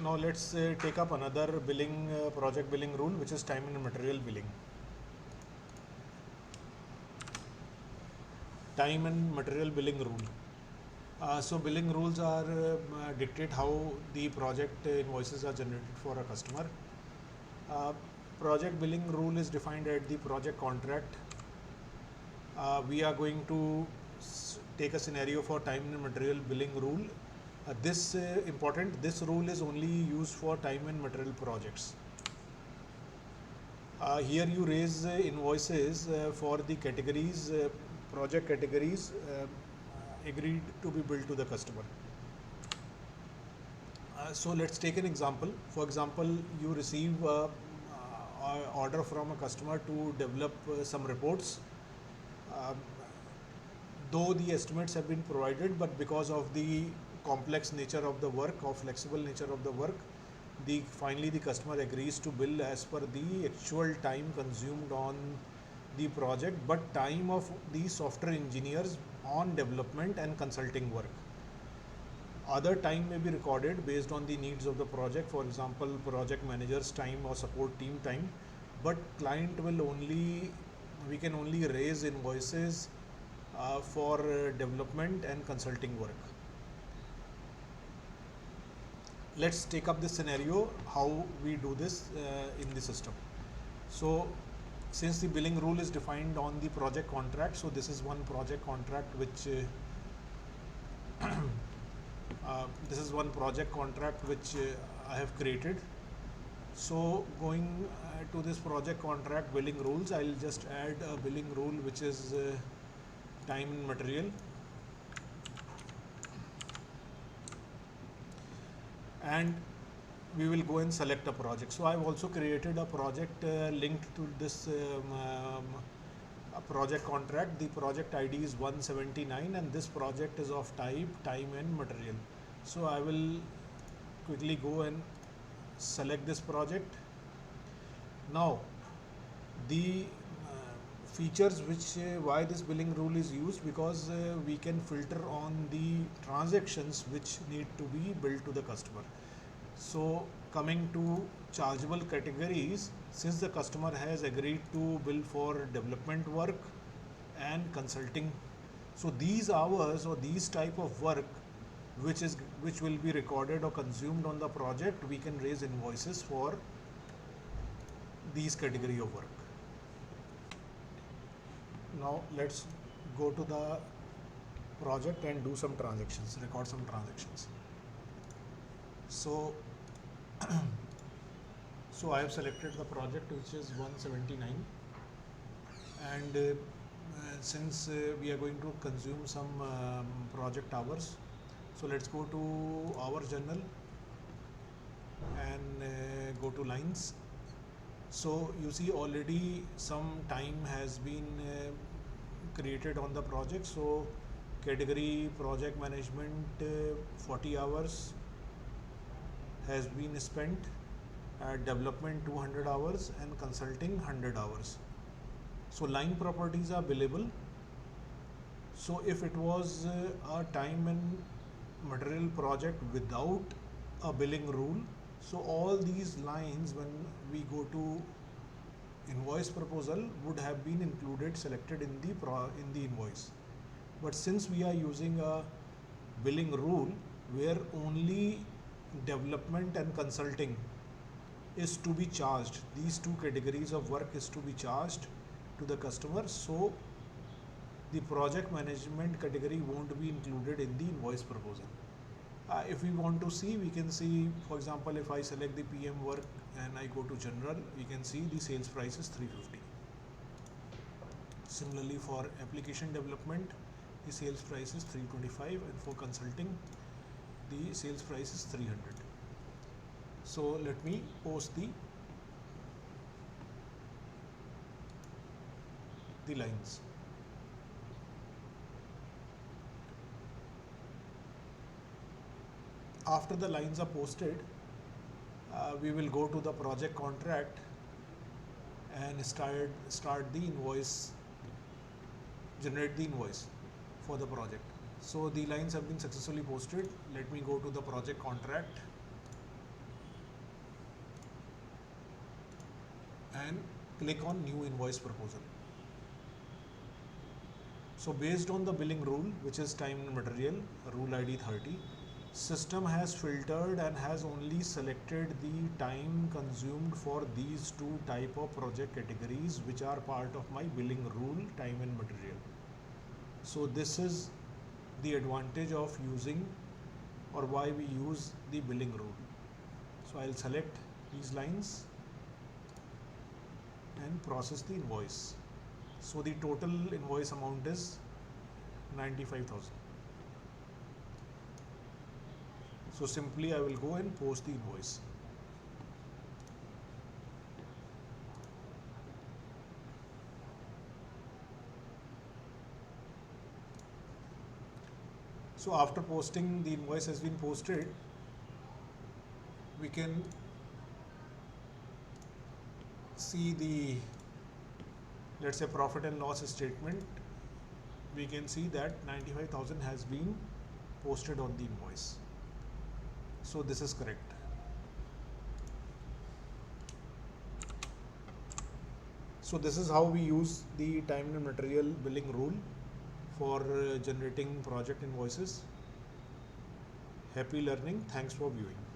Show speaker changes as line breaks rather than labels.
Now let's take up another billing project billing rule, which is time and material billing. Time and material billing rule. So billing rules are dictate how the project invoices are generated for a customer. Uh, Project billing rule is defined at the project contract. We are going to take a scenario for time and material billing rule. This important. This rule is only used for time and material projects. Here you raise invoices for the categories, project categories agreed to be billed to the customer. So let's take an example. For example, you receive order from a customer to develop some reports. Um, though the estimates have been provided, but because of the complex nature of the work or flexible nature of the work, finally the customer agrees to bill as per the actual time consumed on the project, but time of the software engineers on development and consulting work. Other time may be recorded based on the needs of the project, for example project manager's time or support team time, but client will only, we can only raise invoices for development and consulting work. Let's take up this scenario how we do this in the system. So since the billing rule is defined on the project contract, so this is one project contract which this is one project contract which I have created. So going to this project contract billing rules, I'll just add a billing rule which is time and material, and we will go and select a project. So I've also created a project linked to this a project contract. The project ID is 179 and this project is of type time and material. So I will quickly go and select this project. Now the features which why this billing rule is used, because we can filter on the transactions which need to be billed to the customer. So coming to chargeable categories, since the customer has agreed to bill for development work and consulting, so these hours or these type of work which will be recorded or consumed on the project, we can raise invoices for these category of work. Now let's go to the project and do some transactions, record some transactions. So so I have selected the project which is 179, and since we are going to consume some project hours, so let's go to hour journal and go to lines. So you see already some time has been created on the project. So category project management 40 hours has been spent, development 200 hours and consulting 100 hours. So line properties are billable. So if it was a time and material project without a billing rule, so all these lines when we go to invoice proposal would have been included, selected in the invoice. But since we are using a billing rule where only development and consulting is to be charged, these two categories of work is to be charged to the customer, so the project management category won't be included in the invoice proposal. If we want to see, we can see, for example, if I select the PM work and I go to general, we can see the sales price is 350. Similarly, for application development, the sales price is 325, and for consulting, the sales price is 300. So let me post the lines. After the lines are posted, we will go to the project contract and start the invoice, generate the invoice for the project. So the lines have been successfully posted. Let me go to the project contract and click on new invoice proposal. So based on the billing rule, which is time and material, rule ID 30, system has filtered and has only selected the time consumed for these two type of project categories which are part of my billing rule, time and material. So this is the advantage of using, or why we use the billing rule. So I'll select these lines and process the invoice. So the total invoice amount is 95,000. So simply I will go and post the invoice. So after posting, the invoice has been posted, we can see the, let's say, profit and loss statement. We can see that 95,000 has been posted on the invoice. So this is correct. So this is how we use the time and material billing rule for generating project invoices. Happy learning. Thanks for viewing.